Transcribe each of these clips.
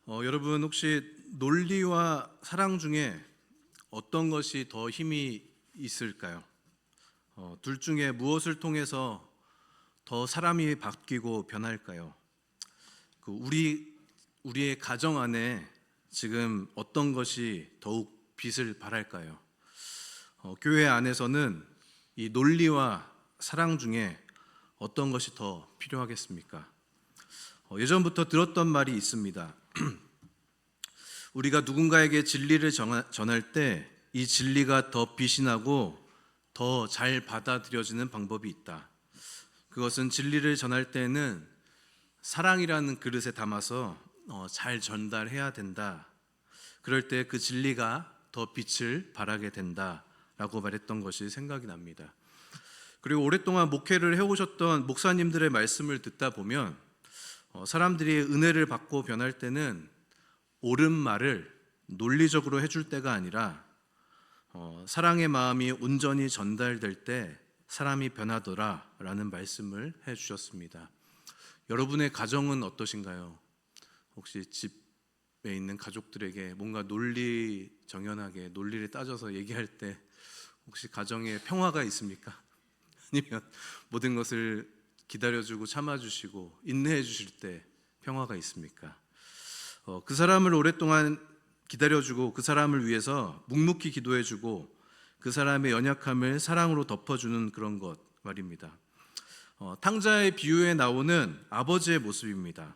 여러분 혹시 논리와 사랑 중에 어떤 것이 더 힘이 있을까요? 둘 중에 무엇을 통해서 더 사람이 바뀌고 변할까요? 우리의 가정 안에 지금 어떤 것이 더욱 빛을 발할까요? 교회 안에서는 이 논리와 사랑 중에 어떤 것이 더 필요하겠습니까? 예전부터 들었던 말이 있습니다. 우리가 누군가에게 진리를 전할 때 이 진리가 더 빛이 나고 더 잘 받아들여지는 방법이 있다. 그것은 진리를 전할 때는 사랑이라는 그릇에 담아서 잘 전달해야 된다. 그럴 때 그 진리가 더 빛을 발하게 된다라고 말했던 것이 생각이 납니다. 그리고 오랫동안 목회를 해오셨던 목사님들의 말씀을 듣다 보면 사람들이 은혜를 받고 변할 때는 옳은 말을 논리적으로 해줄 때가 아니라 사랑의 마음이 온전히 전달될 때 사람이 변하더라 라는 말씀을 해주셨습니다. 여러분의 가정은 어떠신가요? 혹시 집에 있는 가족들에게 뭔가 논리정연하게 논리를 따져서 얘기할 때 혹시 가정에 평화가 있습니까? 아니면 모든 것을 기다려주고 참아주시고 인내해 주실 때 평화가 있습니까? 그 사람을 오랫동안 기다려주고 그 사람을 위해서 묵묵히 기도해주고 그 사람의 연약함을 사랑으로 덮어주는 그런 것 말입니다. 탕자의 비유에 나오는 아버지의 모습입니다.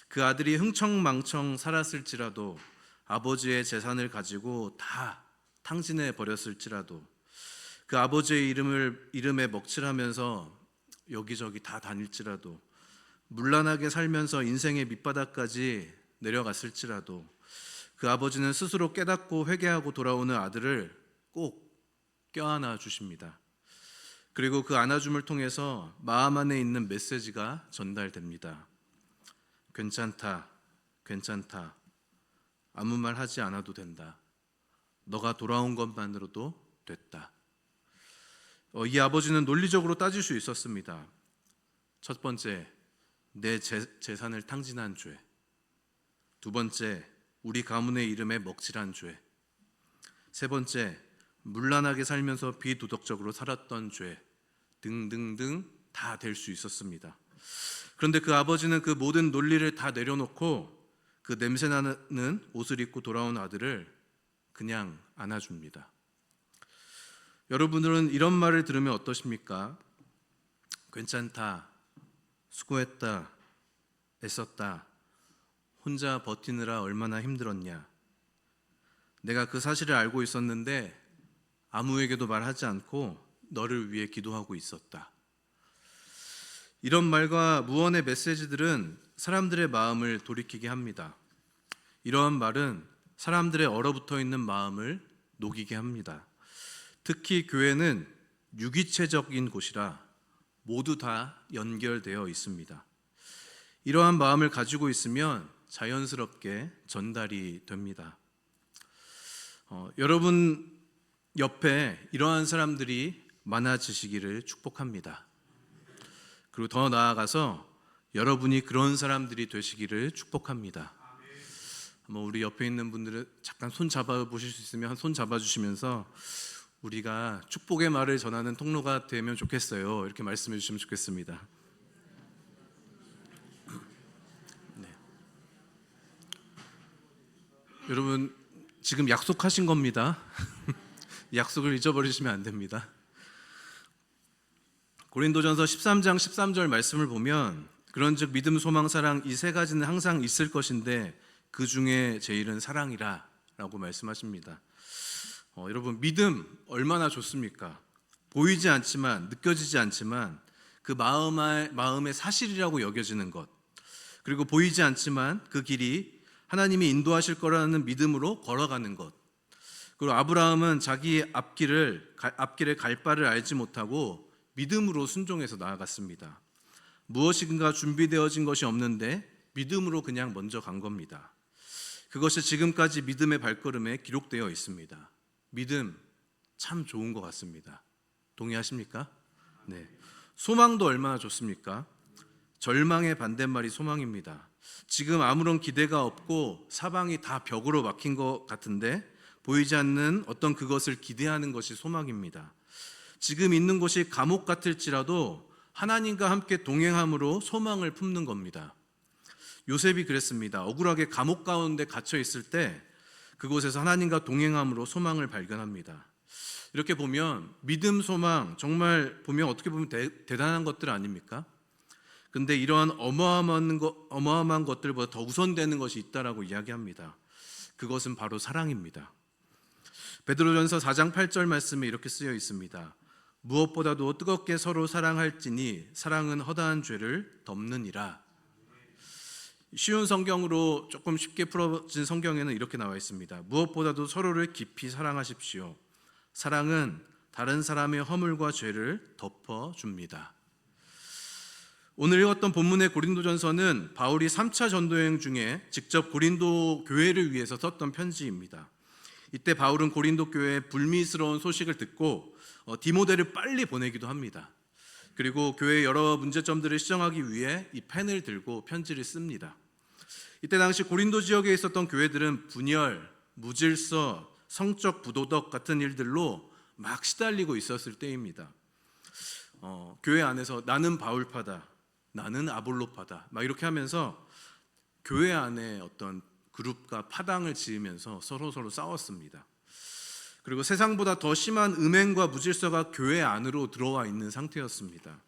그 아들이 흥청망청 살았을지라도 아버지의 재산을 가지고 다 탕진해 버렸을지라도 그 아버지의 이름에 먹칠하면서 여기저기 다 다닐지라도 문란하게 살면서 인생의 밑바닥까지 내려갔을지라도 그 아버지는 스스로 깨닫고 회개하고 돌아오는 아들을 꼭 껴안아 주십니다. 그리고 그 안아줌을 통해서 마음 안에 있는 메시지가 전달됩니다. 괜찮다, 괜찮다. 아무 말 하지 않아도 된다. 너가 돌아온 것만으로도 됐다. 이 아버지는 논리적으로 따질 수 있었습니다. 첫 번째, 내 재산을 탕진한 죄. 두 번째, 우리 가문의 이름에 먹칠한 죄. 세 번째, 문란하게 살면서 비도덕적으로 살았던 죄 등등등 다 될 수 있었습니다. 그런데 그 아버지는 그 모든 논리를 다 내려놓고 그 냄새나는 옷을 입고 돌아온 아들을 그냥 안아줍니다. 여러분들은 이런 말을 들으면 어떠십니까? 괜찮다, 수고했다, 애썼다, 혼자 버티느라 얼마나 힘들었냐. 내가 그 사실을 알고 있었는데 아무에게도 말하지 않고 너를 위해 기도하고 있었다. 이런 말과 무언의 메시지들은 사람들의 마음을 돌이키게 합니다. 이러한 말은 사람들의 얼어붙어 있는 마음을 녹이게 합니다. 특히 교회는 유기체적인 곳이라 모두 다 연결되어 있습니다. 이러한 마음을 가지고 있으면 자연스럽게 전달이 됩니다. 여러분 옆에 이러한 사람들이 많아지시기를 축복합니다. 그리고 더 나아가서 여러분이 그런 사람들이 되시기를 축복합니다. 우리 옆에 있는 분들은 잠깐 손 잡아 보실 수 있으면 손 잡아 주시면서 우리가 축복의 말을 전하는 통로가 되면 좋겠어요. 이렇게 말씀해 주시면 좋겠습니다. 네. 여러분 지금 약속하신 겁니다. 약속을 잊어버리시면 안 됩니다. 고린도전서 13장 13절 말씀을 보면 그런즉 믿음, 소망, 사랑 이 세 가지는 항상 있을 것인데 그 중에 제일은 사랑이라 라고 말씀하십니다. 여러분 믿음 얼마나 좋습니까? 보이지 않지만 느껴지지 않지만 그 마음의 사실이라고 여겨지는 것, 그리고 보이지 않지만 그 길이 하나님이 인도하실 거라는 믿음으로 걸어가는 것. 그리고 아브라함은 자기 앞길에 갈 바를 알지 못하고 믿음으로 순종해서 나아갔습니다. 무엇인가 준비되어진 것이 없는데 믿음으로 그냥 먼저 간 겁니다. 그것이 지금까지 믿음의 발걸음에 기록되어 있습니다. 믿음 참 좋은 것 같습니다. 동의하십니까? 네. 소망도 얼마나 좋습니까? 절망의 반대말이 소망입니다. 지금 아무런 기대가 없고 사방이 다 벽으로 막힌 것 같은데 보이지 않는 어떤 그것을 기대하는 것이 소망입니다. 지금 있는 곳이 감옥 같을지라도 하나님과 함께 동행함으로 소망을 품는 겁니다. 요셉이 그랬습니다. 억울하게 감옥 가운데 갇혀 있을 때 그곳에서 하나님과 동행함으로 소망을 발견합니다. 이렇게 보면 믿음, 소망 정말 보면 어떻게 보면 대단한 것들 아닙니까? 근데 이러한 어마어마한 것들보다 더 우선되는 것이 있다라고 이야기합니다. 그것은 바로 사랑입니다. 베드로전서 4장 8절 말씀에 이렇게 쓰여 있습니다. 무엇보다도 뜨겁게 서로 사랑할지니 사랑은 허다한 죄를 덮느니라. 쉬운 성경으로 조금 쉽게 풀어진 성경에는 이렇게 나와 있습니다. 무엇보다도 서로를 깊이 사랑하십시오. 사랑은 다른 사람의 허물과 죄를 덮어줍니다. 오늘 읽었던 본문의 고린도전서는 바울이 3차 전도여행 중에 직접 고린도 교회를 위해서 썼던 편지입니다. 이때 바울은 고린도 교회의 불미스러운 소식을 듣고 디모데를 빨리 보내기도 합니다. 그리고 교회의 여러 문제점들을 시정하기 위해 이 펜을 들고 편지를 씁니다. 이때 당시 고린도 지역에 있었던 교회들은 분열, 무질서, 성적 부도덕 같은 일들로 막 시달리고 있었을 때입니다. 교회 안에서 나는 바울파다, 나는 아볼로파다 막 이렇게 하면서 교회 안에 어떤 그룹과 파당을 지으면서 서로 싸웠습니다. 그리고 세상보다 더 심한 음행과 무질서가 교회 안으로 들어와 있는 상태였습니다.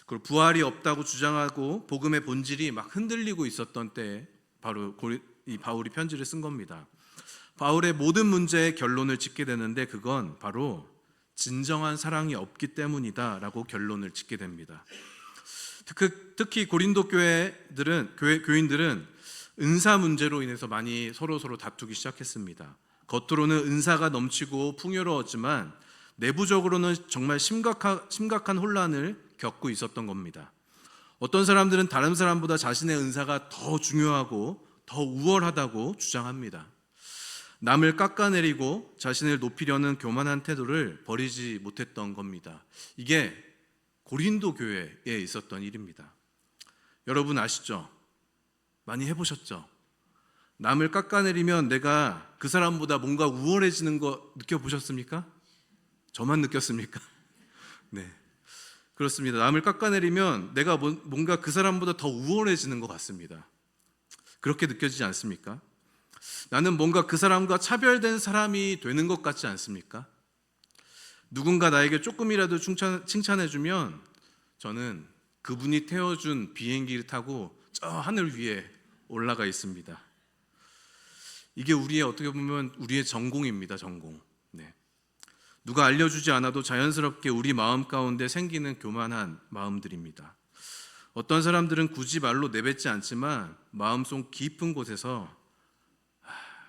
그리고 부활이 없다고 주장하고 복음의 본질이 막 흔들리고 있었던 때에 바로 이 바울이 편지를 쓴 겁니다. 바울의 모든 문제의 결론을 짓게 되는데 그건 바로 진정한 사랑이 없기 때문이다라고 결론을 짓게 됩니다. 특히 고린도 교인들은 은사 문제로 인해서 많이 서로 다투기 시작했습니다. 겉으로는 은사가 넘치고 풍요로웠지만 내부적으로는 정말 심각한 혼란을 겪고 있었던 겁니다. 어떤 사람들은 다른 사람보다 자신의 은사가 더 중요하고 더 우월하다고 주장합니다. 남을 깎아내리고 자신을 높이려는 교만한 태도를 버리지 못했던 겁니다. 이게 고린도 교회에 있었던 일입니다. 여러분 아시죠? 많이 해보셨죠? 남을 깎아내리면 내가 그 사람보다 뭔가 우월해지는 거 느껴보셨습니까? 저만 느꼈습니까? 네, 그렇습니다. 남을 깎아내리면 내가 뭔가 그 사람보다 더 우월해지는 것 같습니다. 그렇게 느껴지지 않습니까? 나는 뭔가 그 사람과 차별된 사람이 되는 것 같지 않습니까? 누군가 나에게 조금이라도 칭찬해주면 저는 그분이 태워준 비행기를 타고 저 하늘 위에 올라가 있습니다. 이게 어떻게 보면 우리의 전공입니다. 전공. 네. 누가 알려주지 않아도 자연스럽게 우리 마음 가운데 생기는 교만한 마음들입니다. 어떤 사람들은 굳이 말로 내뱉지 않지만 마음속 깊은 곳에서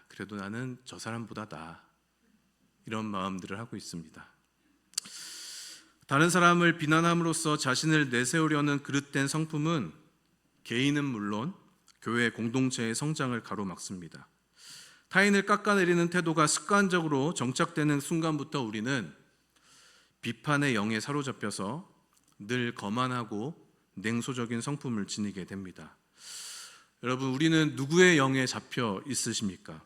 그래도 나는 저 사람보다 나아, 이런 마음들을 하고 있습니다. 다른 사람을 비난함으로써 자신을 내세우려는 그릇된 성품은 개인은 물론 교회 공동체의 성장을 가로막습니다. 타인을 깎아내리는 태도가 습관적으로 정착되는 순간부터 우리는 비판의 영에 사로잡혀서 늘 거만하고 냉소적인 성품을 지니게 됩니다. 여러분, 우리는 누구의 영에 잡혀 있으십니까?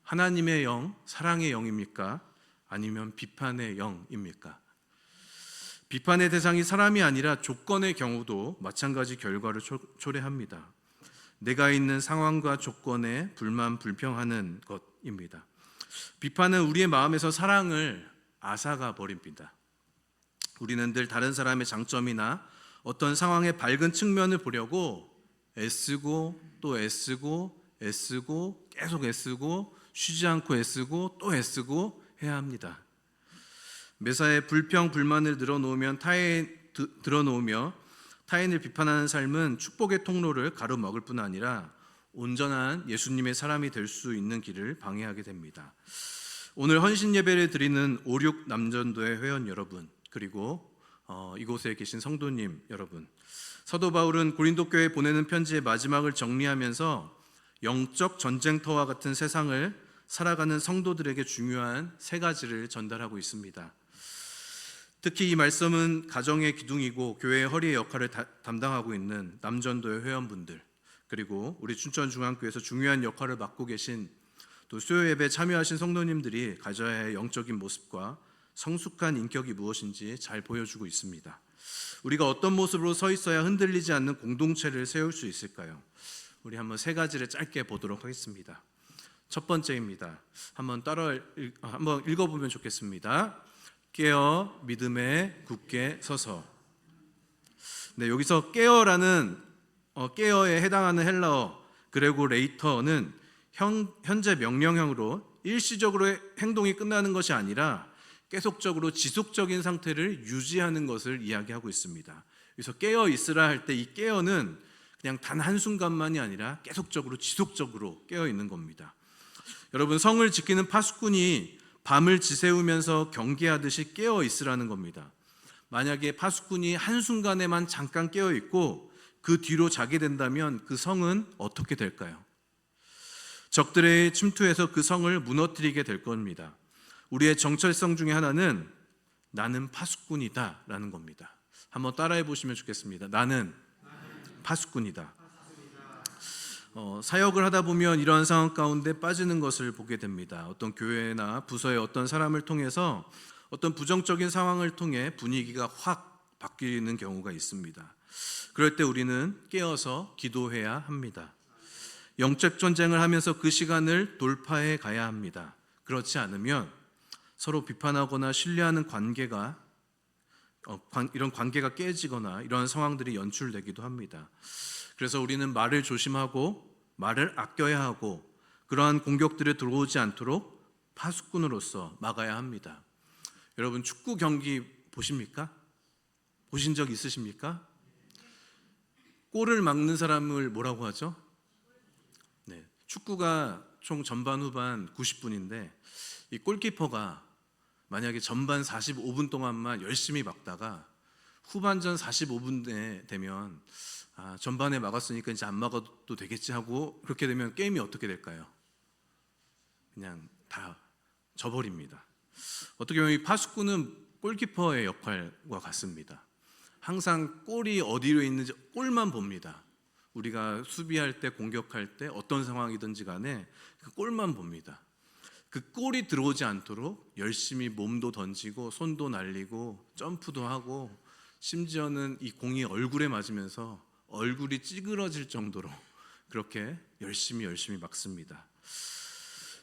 하나님의 영, 사랑의 영입니까? 아니면 비판의 영입니까? 비판의 대상이 사람이 아니라 조건의 경우도 마찬가지 결과를 초래합니다. 내가 있는 상황과 조건에 불평하는 것입니다. 비판은 우리의 마음에서 사랑을 앗아가 버립니다. 우리는 늘 다른 사람의 장점이나 어떤 상황의 밝은 측면을 보려고 애쓰고 또 애쓰고 계속 애쓰고 쉬지 않고 애쓰고 또 애쓰고 해야 합니다. 매사에 불평 불만을 드러놓으며 타인을 비판하는 삶은 축복의 통로를 가로막을 뿐 아니라 온전한 예수님의 사람이 될 수 있는 길을 방해하게 됩니다. 오늘 헌신 예배를 드리는 5.6 남전도의 회원 여러분, 그리고 이곳에 계신 성도님 여러분, 사도 바울은 고린도 교회에 보내는 편지의 마지막을 정리하면서 영적 전쟁터와 같은 세상을 살아가는 성도들에게 중요한 3가지를 전달하고 있습니다. 특히 이 말씀은 가정의 기둥이고 교회의 허리의 역할을 담당하고 있는 남전도의 회원분들, 그리고 우리 춘천중앙교회에서 중요한 역할을 맡고 계신 또 수요 예배에 참여하신 성도님들이 가져야 할 영적인 모습과 성숙한 인격이 무엇인지 잘 보여주고 있습니다. 우리가 어떤 모습으로 서 있어야 흔들리지 않는 공동체를 세울 수 있을까요? 우리 한번 세 가지를 짧게 보도록 하겠습니다. 첫 번째입니다. 한번 읽어보면 좋겠습니다. 깨어 믿음에 굳게 서서. 네, 여기서 깨어라는 깨어에 해당하는 헬라어 그레고 레이터는 현재 명령형으로 일시적으로 행동이 끝나는 것이 아니라 계속적으로 지속적인 상태를 유지하는 것을 이야기하고 있습니다. 그래서 깨어 있으라 할 때 이 깨어는 그냥 단 한순간만이 아니라 계속적으로 지속적으로 깨어 있는 겁니다. 여러분, 성을 지키는 파수꾼이 밤을 지새우면서 경계하듯이 깨어 있으라는 겁니다. 만약에 파수꾼이 한순간에만 잠깐 깨어 있고 그 뒤로 자게 된다면 그 성은 어떻게 될까요? 적들의 침투해서 그 성을 무너뜨리게 될 겁니다. 우리의 정체성 중에 하나는 나는 파수꾼이다 라는 겁니다. 한번 따라해 보시면 좋겠습니다. 나는 파수꾼이다. 사역을 하다 보면 이러한 상황 가운데 빠지는 것을 보게 됩니다. 어떤 교회나 부서의 어떤 사람을 통해서 어떤 부정적인 상황을 통해 분위기가 확 바뀌는 경우가 있습니다. 그럴 때 우리는 깨어서 기도해야 합니다. 영적 전쟁을 하면서 그 시간을 돌파해 가야 합니다. 그렇지 않으면 서로 비판하거나 신뢰하는 관계가 이런 관계가 깨지거나 이런 상황들이 연출되기도 합니다. 그래서 우리는 말을 조심하고 말을 아껴야 하고 그러한 공격들에 들어오지 않도록 파수꾼으로서 막아야 합니다. 여러분, 축구 경기 보십니까? 보신 적 있으십니까? 골을 막는 사람을 뭐라고 하죠? 네, 축구가 총 전반 후반 90분인데 이 골키퍼가 만약에 전반 45분 동안만 열심히 막다가 후반전 45분에 되면 전반에 막았으니까 이제 안 막아도 되겠지 하고 그렇게 되면 게임이 어떻게 될까요? 그냥 다 져버립니다. 어떻게 보면 이 파수꾼은 골키퍼의 역할과 같습니다. 항상 골이 어디로 있는지 골만 봅니다. 우리가 수비할 때 공격할 때 어떤 상황이든지 간에 그 골만 봅니다. 그 골이 들어오지 않도록 열심히 몸도 던지고 손도 날리고 점프도 하고 심지어는 이 공이 얼굴에 맞으면서 얼굴이 찌그러질 정도로 그렇게 열심히 막습니다.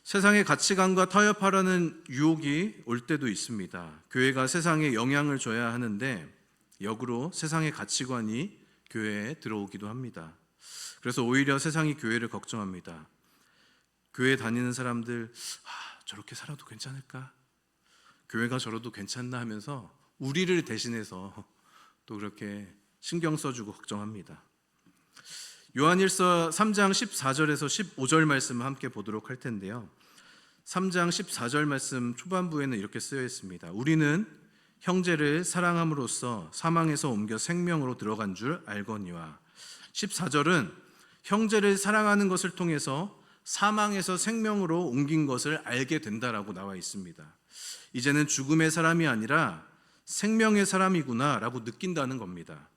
세상의 가치관과 타협하려는 유혹이 올 때도 있습니다. 교회가 세상에 영향을 줘야 하는데 역으로 세상의 가치관이 교회에 들어오기도 합니다. 그래서 오히려 세상이 교회를 걱정합니다. 교회 다니는 사람들 저렇게 살아도 괜찮을까? 교회가 저러도 괜찮나 하면서 우리를 대신해서 또 그렇게 신경 써주고 걱정합니다. 요한일서 3장 14절에서 15절 말씀을 함께 보도록 할 텐데요. 3장 14절 말씀 초반부에는 이렇게 쓰여 있습니다. 우리는 형제를 사랑함으로써 사망에서 옮겨 생명으로 들어간 줄 알거니와. 14절은 형제를 사랑하는 것을 통해서 사망에서 생명으로 옮긴 것을 알게 된다라고 나와 있습니다. 이제는 죽음의 사람이 아니라 생명의 사람이구나 라고 느낀다는 겁니다.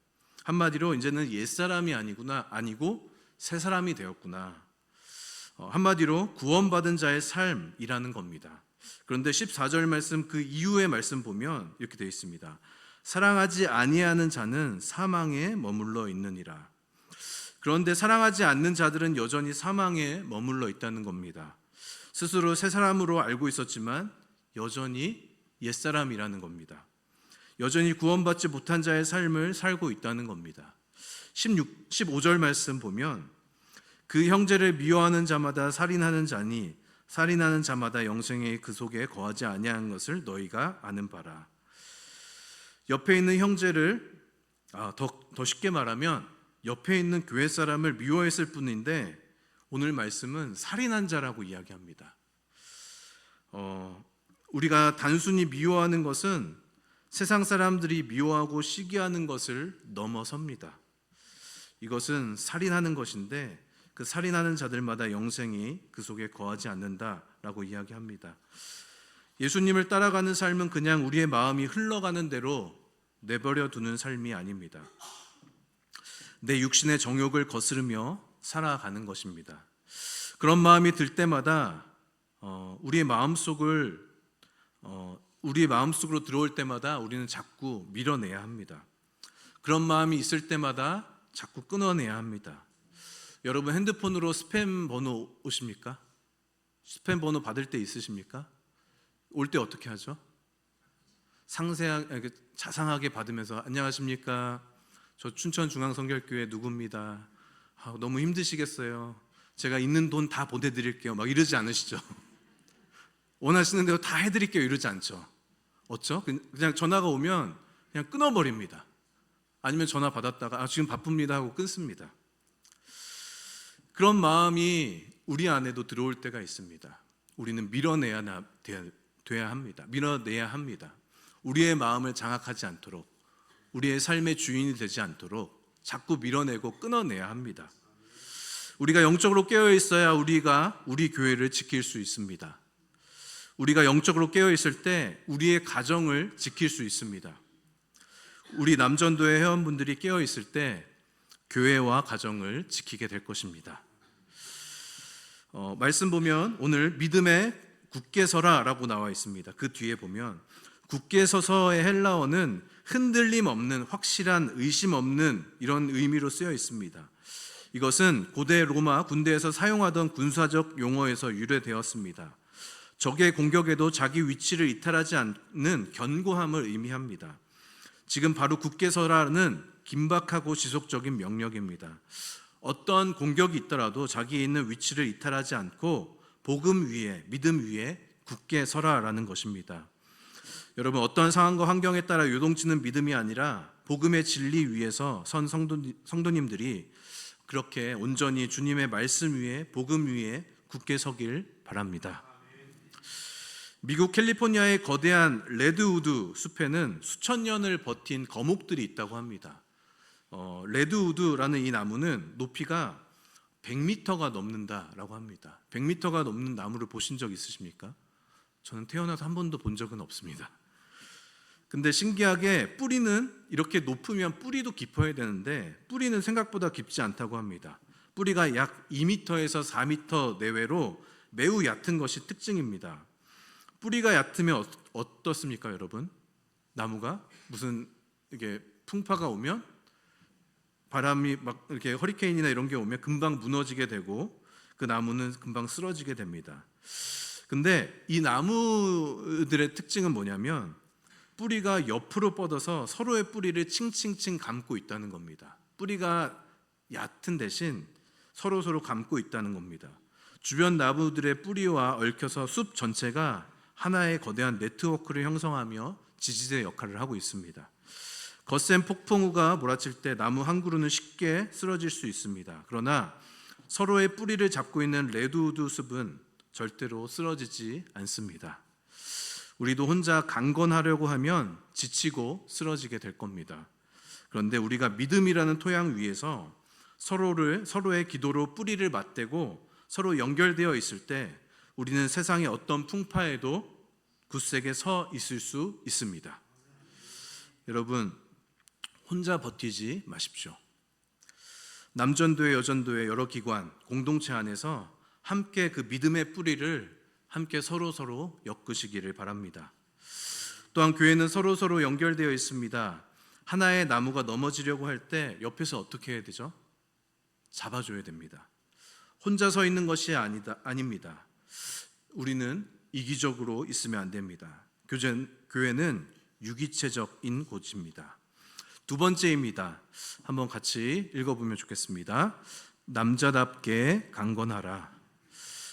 한마디로 이제는 옛사람이 아니고 새 사람이 되었구나. 한마디로 구원받은 자의 삶이라는 겁니다. 그런데 14절 말씀 그 이후의 말씀 보면 이렇게 되어 있습니다. 사랑하지 아니하는 자는 사망에 머물러 있느니라. 그런데 사랑하지 않는 자들은 여전히 사망에 머물러 있다는 겁니다. 스스로 새 사람으로 알고 있었지만 여전히 옛사람이라는 겁니다. 여전히 구원받지 못한 자의 삶을 살고 있다는 겁니다. 15절 말씀 보면 그 형제를 미워하는 자마다 살인하는 자니 살인하는 자마다 영생의 그 속에 거하지 아니하는 것을 너희가 아는 바라. 옆에 있는 형제를 더 쉽게 말하면 옆에 있는 교회 사람을 미워했을 뿐인데 오늘 말씀은 살인한 자라고 이야기합니다. 우리가 단순히 미워하는 것은 세상 사람들이 미워하고 시기하는 것을 넘어섭니다. 이것은 살인하는 것인데 그 살인하는 자들마다 영생이 그 속에 거하지 않는다라고 이야기합니다. 예수님을 따라가는 삶은 그냥 우리의 마음이 흘러가는 대로 내버려 두는 삶이 아닙니다. 내 육신의 정욕을 거스르며 살아가는 것입니다. 그런 마음이 들 때마다 우리의 마음속으로 들어올 때마다 우리는 자꾸 밀어내야 합니다. 그런 마음이 있을 때마다 자꾸 끊어내야 합니다. 여러분 핸드폰으로 스팸 번호 오십니까? 스팸 번호 받을 때 있으십니까? 올 때 어떻게 하죠? 상세하게 자상하게 받으면서 안녕하십니까? 저 춘천중앙성결교회 누구입니다. 너무 힘드시겠어요. 제가 있는 돈 다 보내드릴게요. 막 이러지 않으시죠? 원하시는 대로 다 해드릴게요. 이러지 않죠? 어쩌? 그냥 전화가 오면 그냥 끊어버립니다. 아니면 전화 받았다가 지금 바쁩니다 하고 끊습니다. 그런 마음이 우리 안에도 들어올 때가 있습니다. 우리는 밀어내야 합니다. 밀어내야 합니다. 우리의 마음을 장악하지 않도록, 우리의 삶의 주인이 되지 않도록 자꾸 밀어내고 끊어내야 합니다. 우리가 영적으로 깨어 있어야 우리가 우리 교회를 지킬 수 있습니다. 우리가 영적으로 깨어 있을 때 우리의 가정을 지킬 수 있습니다. 우리 남전도의 회원분들이 깨어 있을 때 교회와 가정을 지키게 될 것입니다. 말씀 보면 오늘 믿음에 굳게 서라라고 나와 있습니다. 그 뒤에 보면 굳게 서서의 헬라어는 흔들림 없는, 확실한, 의심 없는 이런 의미로 쓰여 있습니다. 이것은 고대 로마 군대에서 사용하던 군사적 용어에서 유래되었습니다. 적의 공격에도 자기 위치를 이탈하지 않는 견고함을 의미합니다. 지금 바로 굳게 서라는 긴박하고 지속적인 명령입니다. 어떤 공격이 있더라도 자기에 있는 위치를 이탈하지 않고 복음 위에, 믿음 위에 굳게 서라라는 것입니다. 여러분, 어떤 상황과 환경에 따라 요동치는 믿음이 아니라 복음의 진리 위에서 선 성도님들이 그렇게 온전히 주님의 말씀 위에, 복음 위에 굳게 서길 바랍니다. 미국 캘리포니아의 거대한 레드우드 숲에는 수천 년을 버틴 거목들이 있다고 합니다. 레드우드라는 이 나무는 높이가 100m가 넘는다라고 합니다. 100m가 넘는 나무를 보신 적 있으십니까? 저는 태어나서 한 번도 본 적은 없습니다. 근데 신기하게 뿌리는 이렇게 높으면 뿌리도 깊어야 되는데 뿌리는 생각보다 깊지 않다고 합니다. 뿌리가 약 2m에서 4m 내외로 매우 얕은 것이 특징입니다. 뿌리가 얕으면 어떻습니까, 여러분? 나무가 무슨 이게 풍파가 오면 바람이 막 이렇게 허리케인이나 이런 게 오면 금방 무너지게 되고 그 나무는 금방 쓰러지게 됩니다. 근데 이 나무들의 특징은 뭐냐면 뿌리가 옆으로 뻗어서 서로의 뿌리를 칭칭칭 감고 있다는 겁니다. 뿌리가 얕은 대신 서로 감고 있다는 겁니다. 주변 나무들의 뿌리와 얽혀서 숲 전체가 하나의 거대한 네트워크를 형성하며 지지대 역할을 하고 있습니다. 거센 폭풍우가 몰아칠 때 나무 한 그루는 쉽게 쓰러질 수 있습니다. 그러나 서로의 뿌리를 잡고 있는 레드우드 숲은 절대로 쓰러지지 않습니다. 우리도 혼자 강건하려고 하면 지치고 쓰러지게 될 겁니다. 그런데 우리가 믿음이라는 토양 위에서 서로의 기도로 뿌리를 맞대고 서로 연결되어 있을 때 우리는 세상의 어떤 풍파에도 굳세게 서 있을 수 있습니다. 여러분, 혼자 버티지 마십시오. 남전도회, 여전도회 여러 기관, 공동체 안에서 함께 그 믿음의 뿌리를 함께 서로 엮으시기를 바랍니다. 또한 교회는 서로 연결되어 있습니다. 하나의 나무가 넘어지려고 할 때 옆에서 어떻게 해야 되죠? 잡아줘야 됩니다. 혼자 서 있는 것이 아닙니다. 우리는 이기적으로 있으면 안 됩니다. 교회는 유기체적인 곳입니다. 두 번째입니다. 한번 같이 읽어보면 좋겠습니다. 남자답게 강건하라.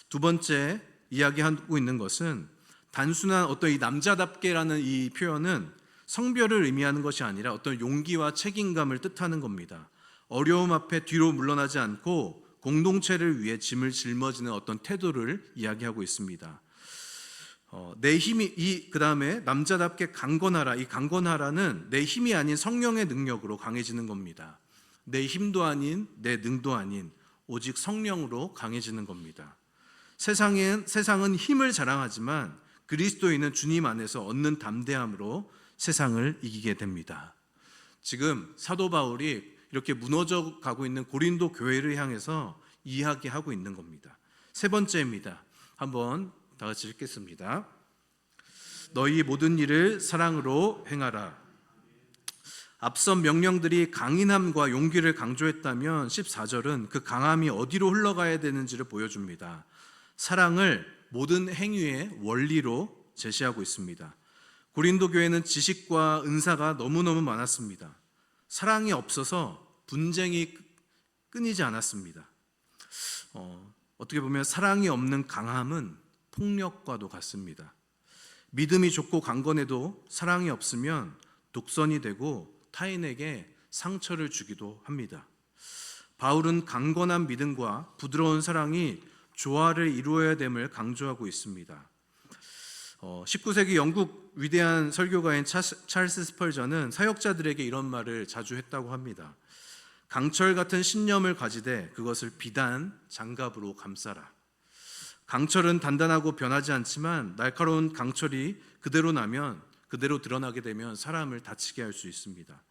두 번째 이야기하고 있는 것은 단순한 어떤 이 남자답게라는 이 표현은 성별을 의미하는 것이 아니라 어떤 용기와 책임감을 뜻하는 겁니다. 어려움 앞에 뒤로 물러나지 않고 공동체를 위해 짐을 짊어지는 어떤 태도를 이야기하고 있습니다. 내 힘이 그 다음에 남자답게 강건하라. 이 강건하라는 내 힘이 아닌 성령의 능력으로 강해지는 겁니다. 내 힘도 아닌 내 능도 아닌 오직 성령으로 강해지는 겁니다. 세상은 힘을 자랑하지만 그리스도인은 주님 안에서 얻는 담대함으로 세상을 이기게 됩니다. 지금 사도 바울이 이렇게 무너져 가고 있는 고린도 교회를 향해서 이야기하고 있는 겁니다. 세 번째입니다. 한번 다 같이 읽겠습니다. 너희 모든 일을 사랑으로 행하라. 앞선 명령들이 강인함과 용기를 강조했다면 14절은 그 강함이 어디로 흘러가야 되는지를 보여줍니다. 사랑을 모든 행위의 원리로 제시하고 있습니다. 고린도 교회는 지식과 은사가 너무너무 많았습니다. 사랑이 없어서 분쟁이 끊이지 않았습니다. 어떻게 보면 사랑이 없는 강함은 폭력과도 같습니다. 믿음이 좋고 강건해도 사랑이 없으면 독선이 되고 타인에게 상처를 주기도 합니다. 바울은 강건한 믿음과 부드러운 사랑이 조화를 이루어야 됨을 강조하고 있습니다. 19세기 영국 위대한 설교가인 찰스 스펄전은 사역자들에게 이런 말을 자주 했다고 합니다. 강철 같은 신념을 가지되 그것을 비단 장갑으로 감싸라. 강철은 단단하고 변하지 않지만 날카로운 강철이 그대로 드러나게 되면 사람을 다치게 할 수 있습니다.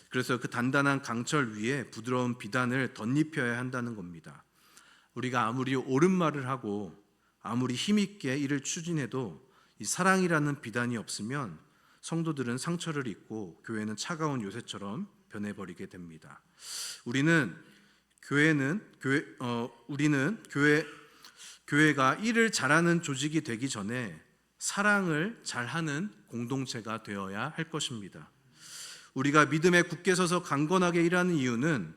그래서 그 단단한 강철 위에 부드러운 비단을 덧입혀야 한다는 겁니다. 우리가 아무리 옳은 말을 하고 아무리 힘있게 일을 추진해도 이 사랑이라는 비단이 없으면 성도들은 상처를 입고 교회는 차가운 요새처럼 변해버리게 됩니다. 교회가 일을 잘하는 조직이 되기 전에 사랑을 잘하는 공동체가 되어야 할 것입니다. 우리가 믿음에 굳게 서서 강건하게 일하는 이유는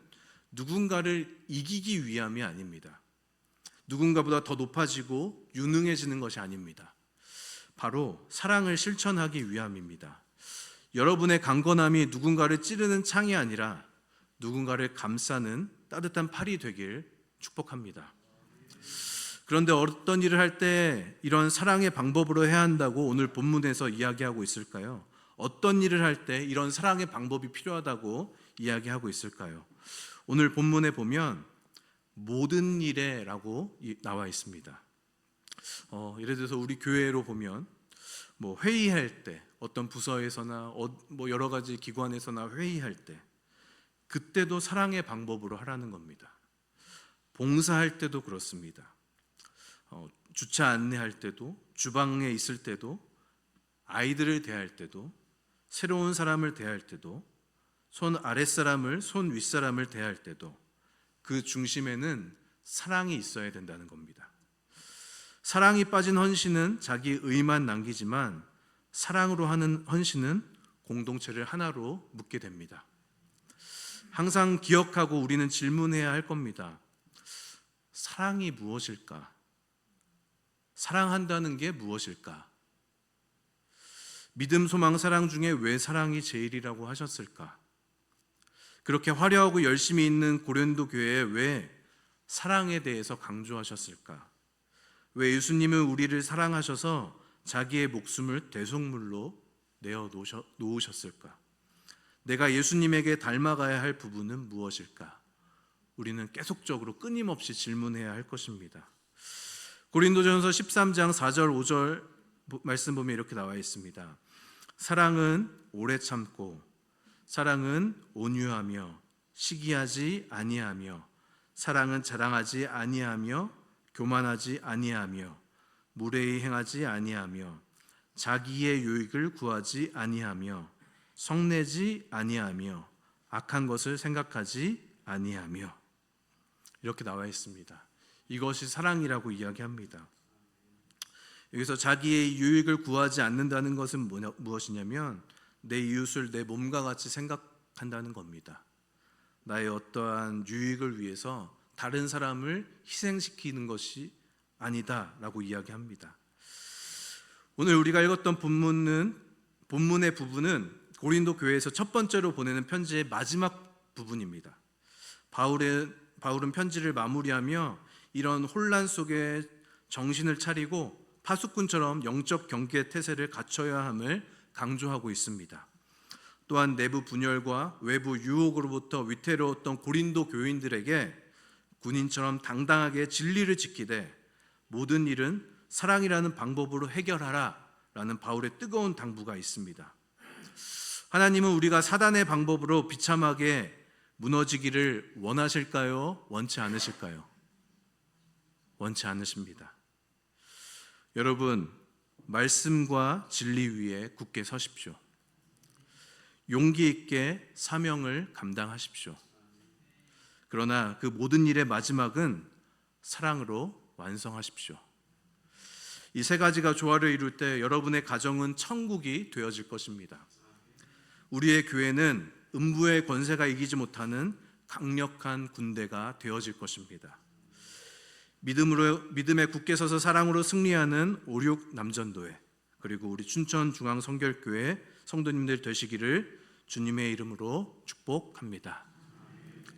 누군가를 이기기 위함이 아닙니다. 누군가보다 더 높아지고 유능해지는 것이 아닙니다. 바로 사랑을 실천하기 위함입니다. 여러분의 강건함이 누군가를 찌르는 창이 아니라 누군가를 감싸는 따뜻한 팔이 되길 축복합니다. 그런데 어떤 일을 할 때 이런 사랑의 방법으로 해야 한다고 오늘 본문에서 이야기하고 있을까요? 어떤 일을 할 때 이런 사랑의 방법이 필요하다고 이야기하고 있을까요? 오늘 본문에 보면 모든 일에라고 나와 있습니다. 예를 들어서 우리 교회로 보면 회의할 때 어떤 부서에서나 여러 가지 기관에서나 회의할 때 그때도 사랑의 방법으로 하라는 겁니다. 봉사할 때도 그렇습니다. 주차 안내할 때도, 주방에 있을 때도, 아이들을 대할 때도, 새로운 사람을 대할 때도, 손 아랫사람을, 손 윗사람을 대할 때도 그 중심에는 사랑이 있어야 된다는 겁니다. 사랑이 빠진 헌신은 자기 의만 남기지만 사랑으로 하는 헌신은 공동체를 하나로 묶게 됩니다. 항상 기억하고 우리는 질문해야 할 겁니다. 사랑이 무엇일까? 사랑한다는 게 무엇일까? 믿음, 소망, 사랑 중에 왜 사랑이 제일이라고 하셨을까? 그렇게 화려하고 열심히 있는 고린도 교회에 왜 사랑에 대해서 강조하셨을까? 왜 예수님은 우리를 사랑하셔서 자기의 목숨을 대속물로 내어 놓으셨을까? 내가 예수님에게 닮아가야 할 부분은 무엇일까? 우리는 계속적으로 끊임없이 질문해야 할 것입니다. 고린도전서 13장 4절 5절 말씀 보면 이렇게 나와 있습니다. 사랑은 오래 참고 사랑은 온유하며 시기하지 아니하며 사랑은 자랑하지 아니하며 교만하지 아니하며 무례히 행하지 아니하며 자기의 유익을 구하지 아니하며 성내지 아니하며 악한 것을 생각하지 아니하며 이렇게 나와 있습니다. 이것이 사랑이라고 이야기합니다. 여기서 자기의 유익을 구하지 않는다는 것은 무엇이냐면 내 이웃을 내 몸과 같이 생각한다는 겁니다. 나의 어떠한 유익을 위해서 다른 사람을 희생시키는 것이 아니다라고 이야기합니다. 오늘 우리가 읽었던 본문의 부분은 고린도 교회에서 첫 번째로 보내는 편지의 마지막 부분입니다. 바울은 편지를 마무리하며 이런 혼란 속에 정신을 차리고 파수꾼처럼 영적 경계 태세를 갖춰야 함을 강조하고 있습니다. 또한 내부 분열과 외부 유혹으로부터 위태로웠던 고린도 교인들에게 군인처럼 당당하게 진리를 지키되 모든 일은 사랑이라는 방법으로 해결하라 라는 바울의 뜨거운 당부가 있습니다. 하나님은 우리가 사단의 방법으로 비참하게 무너지기를 원하실까요? 원치 않으실까요? 원치 않으십니다. 여러분, 말씀과 진리 위에 굳게 서십시오. 용기 있게 사명을 감당하십시오. 그러나 그 모든 일의 마지막은 사랑으로 완성하십시오. 이 세 가지가 조화를 이룰 때 여러분의 가정은 천국이 되어질 것입니다. 우리의 교회는 음부의 권세가 이기지 못하는 강력한 군대가 되어질 것입니다. 믿음에 굳게 서서 사랑으로 승리하는 5.6 남전도회, 그리고 우리 춘천중앙성결교회 성도님들 되시기를 주님의 이름으로 축복합니다.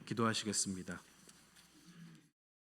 기도하시겠습니다.